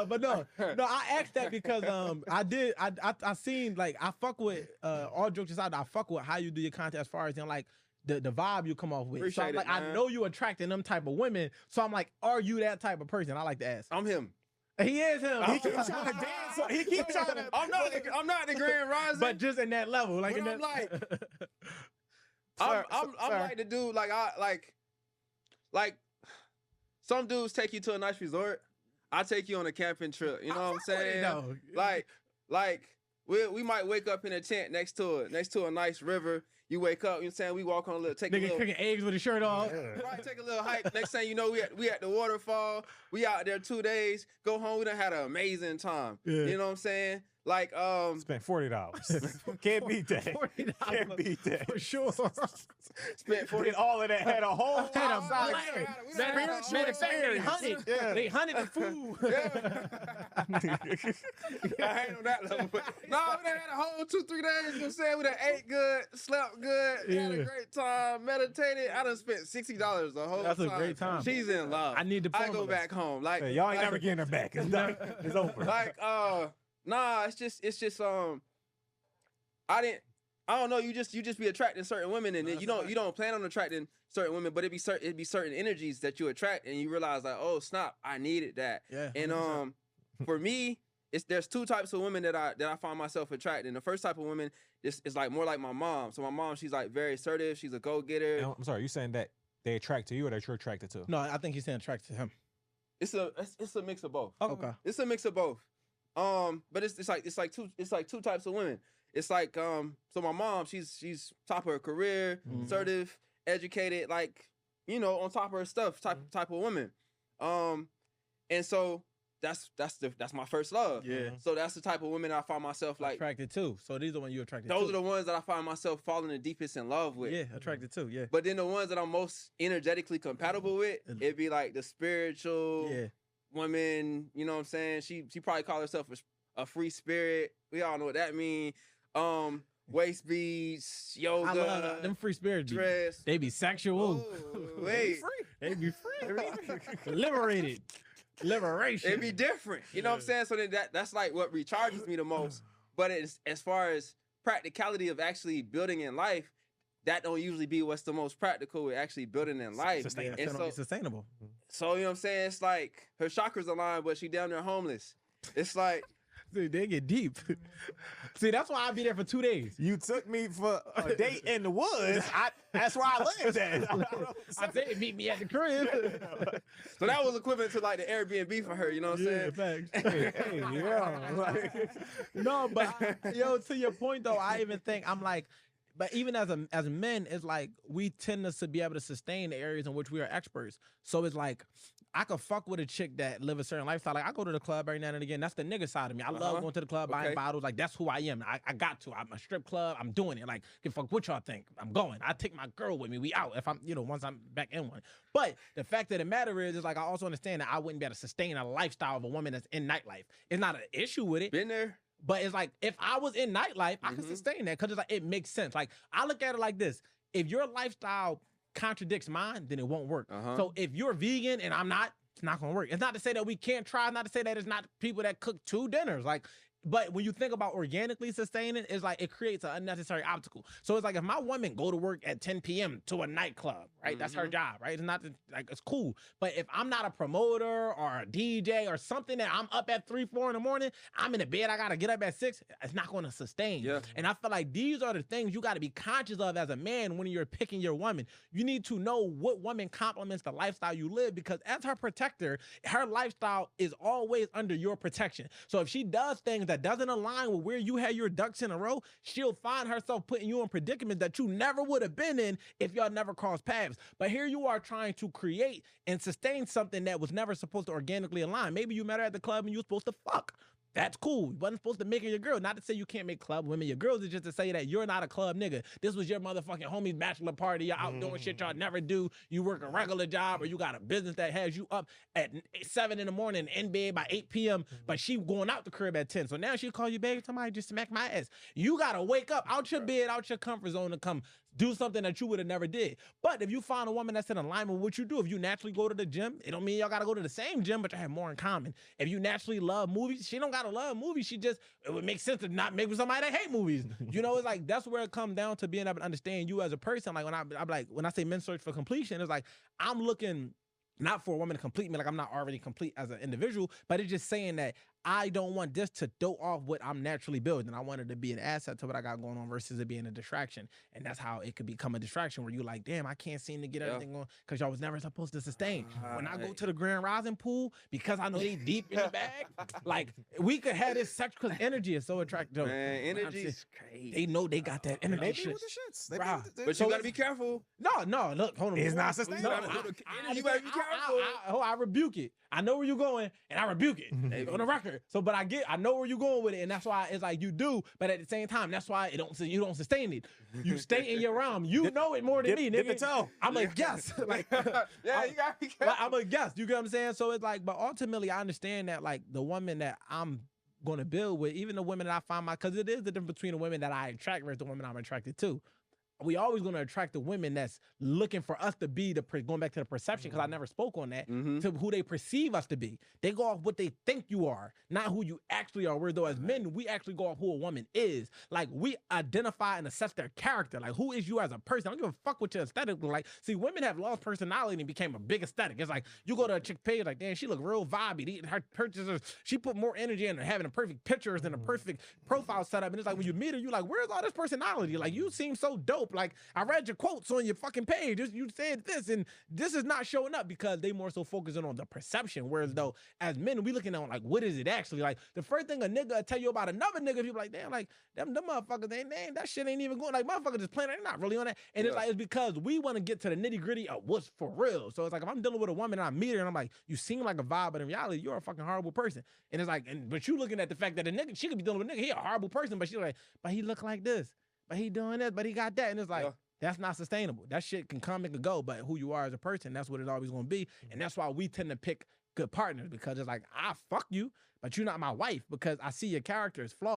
But no, I asked that because I seen like I fuck with all jokes aside, I fuck with how you do your content as far as like the vibe you come off with. Appreciate so I'm like, it, man. I know you attracting them type of women. So I'm like, are you that type of person? I like to ask. I'm him. He is him. He keeps trying to dance. He keeps trying to. I'm not the Grand Rising. But just in that level, like But in I'm that. like, I'm like the dude. Like some dudes take you to a nice resort. I take you on a camping trip. You know what I'm saying? Like we might wake up in a tent next to a nice river. You wake up, you know what I'm saying? We walk on a little, take a Nigga little, cooking eggs with his shirt off. right, take a little hike. Next thing you know, we at the waterfall. We out there 2 days. Go home. We done had an amazing time. Yeah. You know what I'm saying? Like spent $40. Can't beat that. $40 Can't beat that. for sure. spent 40. Did all of that. Had a whole Had a outside blast. We done had a whole Matter of fact, they experience. hunted. Yeah. They hunted the food. I ain't on that level. But no, we done had a whole 2-3 days. You know what I'm saying? We done ate good, slept good, had a Yeah. great time, meditated. I done spent $60 the whole That's time. a great time. She's in love. I need the I go formula. back home. Like Hey, y'all ain't like, never getting her back. It's done. It's over. like nah, it's just I don't know, you just be attracting certain women, and then you don't plan on attracting certain women, but it'd be certain energies that you attract, and you realize like, oh snap, I needed that. Yeah, And 100%. for me, there's two types of women that I find myself attracting. The first type of woman is like more like my mom. So my mom, she's like very assertive, she's a go-getter. I'm sorry, you saying that they attract to you or that you're attracted to? No, I think he's saying attracted to him. It's a mix of both. Okay. It's a mix of both. But it's like two types of women. It's like so my mom, she's top of her career, assertive, educated, like, you know, on top of her stuff, type of woman. And so that's my first love. Yeah. So that's the type of women I find myself like. Attracted to. So these are the ones you attracted to. Those are the ones that I find myself falling the deepest in love with. Yeah, attracted to. Yeah. But then the ones that I'm most energetically compatible with, it'd be like the spiritual woman. You know what I'm saying? She probably call herself a free spirit. We all know what that means. Waist beads, yoga. I love that. Them free spirits. Dress. They be sexual. Oh, wait. They be free. Liberated. Liberation. It'd be different. You know what I'm saying? So then that's like what recharges me the most. But it's, as far as practicality of actually building in life, that don't usually be what's the most practical with actually building in life. It's sustainable. So, you know what I'm saying? It's like her chakras aligned, but she down there homeless. It's like... Dude, they get deep. See, that's why I'll be there for 2 days. You took me for a date in the woods. That's where I lived at. I said, meet me at the crib. So that was equivalent to like the Airbnb for her, you know what I'm saying? Facts. Hey, yeah. No, but yo, to your point though, I even think I'm like, but even as men, it's like we tend to be able to sustain the areas in which we are experts. So it's like I could fuck with a chick that live a certain lifestyle. Like I go to the club every now and again. That's the nigga side of me. I love going to the club, buying bottles. Like that's who I am. I got to. I'm a strip club. I'm doing it. Like give a fuck what y'all think. I'm going. I take my girl with me. We out. If I'm, once I'm back in one. But the fact of the matter is like I also understand that I wouldn't be able to sustain a lifestyle of a woman that's in nightlife. It's not an issue with it. Been there. But it's like, if I was in nightlife, I could sustain that because it's like, it makes sense. Like, I look at it like this. If your lifestyle contradicts mine, then it won't work. So if you're vegan and I'm not, it's not going to work. It's not to say that we can't try. It's not to say that it's not people that cook 2 dinners. Like, but when you think about organically sustaining, it's like it creates an unnecessary obstacle. So it's like if my woman go to work at 10 p.m. to a nightclub, right? That's her job, right? It's not like it's cool. But if I'm not a promoter or a DJ or something that I'm up at 3, 4 in the morning, I'm in the bed, I got to get up at 6, it's not going to sustain. Yeah. And I feel like these are the things you got to be conscious of as a man when you're picking your woman. You need to know what woman complements the lifestyle you live because as her protector, her lifestyle is always under your protection. So if she does things that doesn't align with where you had your ducks in a row, she'll find herself putting you in predicaments that you never would have been in if y'all never crossed paths. But here you are trying to create and sustain something that was never supposed to organically align. Maybe you met her at the club and you were supposed to fuck. That's cool. You wasn't supposed to make her your girl. Not to say you can't make club women your girls. It's just to say that you're not a club nigga. This was your motherfucking homie's bachelor party. You're out doing shit y'all never do. You work a regular job or you got a business that has you up at 7 in the morning and in bed by 8 p.m. But she going out the crib at 10. So now she call you, babe, somebody just smack my ass. You got to wake up out your bed, out your comfort zone to come do something that you would have never did. But if you find a woman that's in alignment with what you do, if you naturally go to the gym, it don't mean y'all gotta go to the same gym, but you have more in common. If you naturally love movies, she don't gotta love movies. It would make sense to not make with somebody that hate movies. You know, it's like that's where it comes down to being able to understand you as a person. Like when I say men search for completion, it's like I'm looking not for a woman to complete me, like I'm not already complete as an individual, but it's just saying that I don't want this to dote off what I'm naturally building. I want it to be an asset to what I got going on versus it being a distraction. And that's how it could become a distraction where you're like, damn, I can't seem to get everything on because y'all was never supposed to sustain. When I go to the Grand Rising pool, because I know they deep in the bag, like we could have this sex because energy is so attractive. Man, energy is crazy. They know they got that energy. They be shit. with the shits. But you gotta be careful. No, look, hold on. It's not sustainable. You gotta be careful. I rebuke it. I know where you're going, and I rebuke it on the record. So, but I know where you're going with it, and that's why it's like you do. But at the same time, that's why you don't sustain it. You stay in your realm. You know it more than me. Dip the toe. I'm a guess. Like, yeah, you gotta be careful. Like, I'm a guess. You get what I'm saying? So it's like, but ultimately, I understand that like the woman that I'm gonna build with, even the women that I find because it is the difference between the women that I attract versus the women I'm attracted to. We always going to attract the women that's looking for us to be going back to the perception, because I never spoke on that, to who they perceive us to be. They go off what they think you are, not who you actually are. Where though as men, we actually go off who a woman is. Like we identify and assess their character. Like who is you as a person? I don't give a fuck what your aesthetic look like. See, women have lost personality and became a big aesthetic. It's like you go to a chick page, like, damn, she look real vibey. Her purchases, she put more energy into having the perfect pictures and a perfect profile setup. And it's like when you meet her, you like, where's all this personality? Like you seem so dope. Like I read your quotes on your fucking page. You said this, and this is not showing up because they more so focusing on the perception. Whereas though, as men, we looking at like, what is it actually? Like the first thing a nigga will tell you about another nigga, people like, damn, like them motherfuckers, that shit ain't even going. Like motherfuckers just playing, they're not really on that. And it's like, it's because we want to get to the nitty gritty of what's for real. So it's like if I'm dealing with a woman and I meet her and I'm like, you seem like a vibe, but in reality, you're a fucking horrible person. And it's like, but you looking at the fact that a nigga, she could be dealing with a nigga, he a horrible person, but she's like, but he look like this, but he doing this, but he got that, and it's like. That's not sustainable. That shit can come and can go, but who you are as a person, that's what it's always going to be. And that's why we tend to pick good partners, because it's like, I fuck you, but you're not my wife because I see your character is flawed.